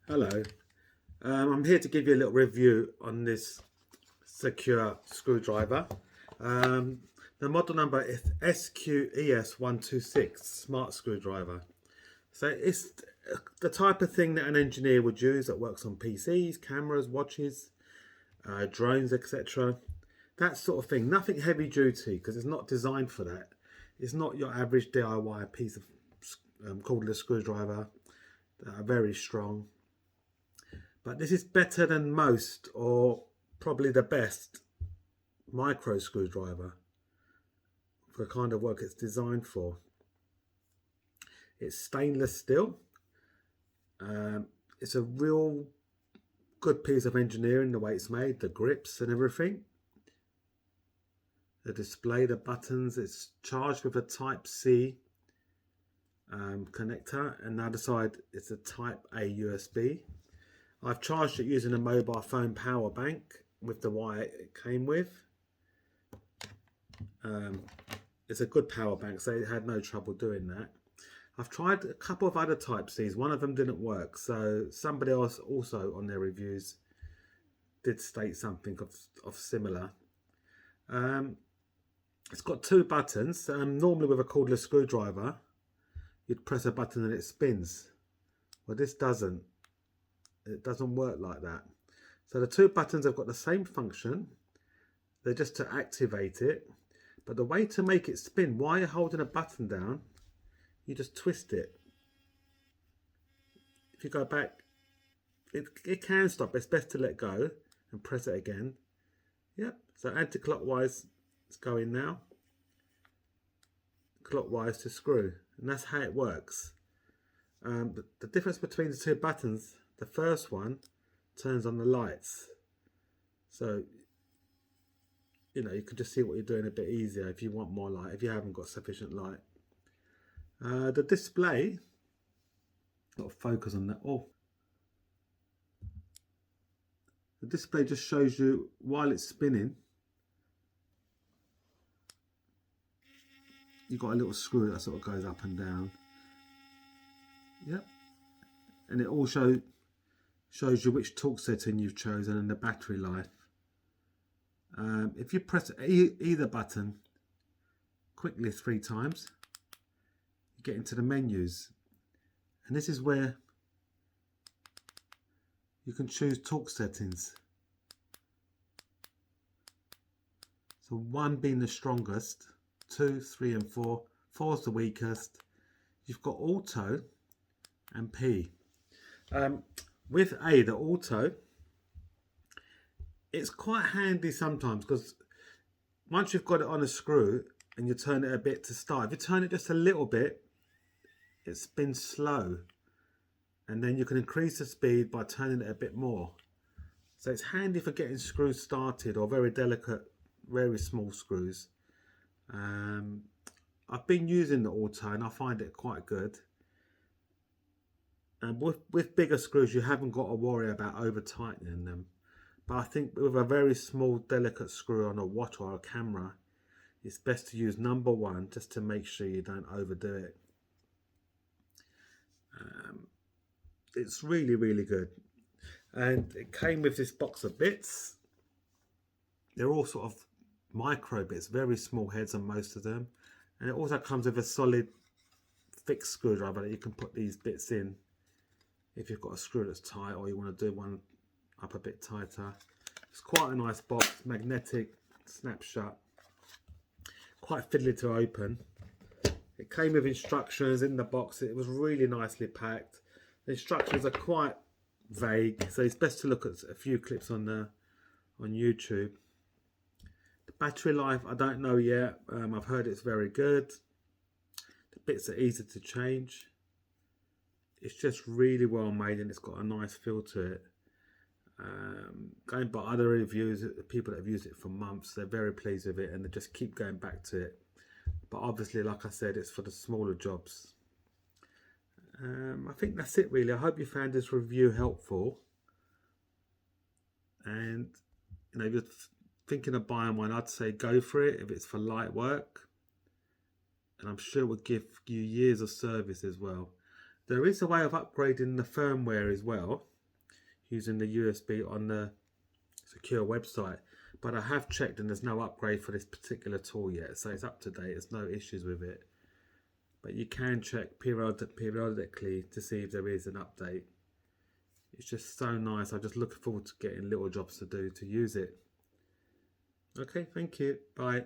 Hello, I'm here to give you a little review on this secure screwdriver. The model number is SQ-ES126 smart screwdriver. So it's the type of thing that an engineer would use that works on PCs, cameras, watches, drones, etc. That sort of thing. Nothing heavy duty because it's not designed for that. It's not your average DIY piece of cordless screwdriver that are very strong. But this is better than most, or probably the best, micro screwdriver for the kind of work it's designed for. It's stainless steel. It's a real good piece of engineering, the way it's made, the grips and everything. The display, the buttons, it's charged with a Type C connector, and the other side it's a Type A USB. I've charged it using a mobile phone power bank with the wire it came with. It's a good power bank, so it had no trouble doing that. I've tried a couple of other Type Cs. One of them didn't work, so somebody else also on their reviews did state something of similar. It's got two buttons. Normally with a cordless screwdriver, you'd press a button and it spins. Well, this doesn't. It doesn't work like that. So the two buttons have got the same function. They're just to activate it. But the way to make it spin while you're holding a button down, you just twist it. If you go back, it can stop. It's best to let go and press it again. Yep. So anti-clockwise it's going now. Clockwise to screw. And that's how it works. But the difference between the two buttons, the first one turns on the lights, so you can just see what you're doing a bit easier if you want more light, if you haven't got sufficient light. The display, got to focus on that. The display just shows you while it's spinning. You've got a little screw that sort of goes up and down. Yep. And it also shows you which torque setting you've chosen and the battery life. If you press either button quickly 3 times, you get into the menus, and this is where you can choose torque settings. So 1 being the strongest, 2, 3 and 4. 4 is the weakest. You've got auto and P. With the auto, it's quite handy sometimes, because once you've got it on a screw and you turn it a bit to start, if you turn it just a little bit, it spins slow, and then you can increase the speed by turning it a bit more. So it's handy for getting screws started, or very delicate, very small screws. I've been using the auto and I find it quite good. And with bigger screws, you haven't got to worry about over tightening them. But I think with a very small, delicate screw on a watch or a camera, it's best to use number 1 just to make sure you don't overdo it. It's really, really good. And it came with this box of bits. They're all sort of micro bits, very small heads on most of them. And it also comes with a solid fixed screwdriver that you can put these bits in if you've got a screw that's tight, or you want to do one up a bit tighter. It's quite a nice box, magnetic, snap shut, quite fiddly to open. It came with instructions in the box. It was really nicely packed. The instructions are quite vague, so it's best to look at a few clips on YouTube. The battery life, I don't know yet. I've heard it's very good. The bits are easy to change. It's just really well made, and it's got a nice feel to it. Going by other reviews, the people that have used it for months, they're very pleased with it and they just keep going back to it. But obviously, like I said, it's for the smaller jobs. I think that's it really. I hope you found this review helpful. And if you're thinking of buying one, I'd say go for it if it's for light work. And I'm sure it will give you years of service as well. There is a way of upgrading the firmware as well. using the USB on the secure website. But I have checked and there's no upgrade for this particular tool yet, so it's up to date. There's no issues with it. But you can check periodically to see if there is an update. It's just so nice. I just look forward to getting little jobs to do to use it. Okay, thank you. Bye.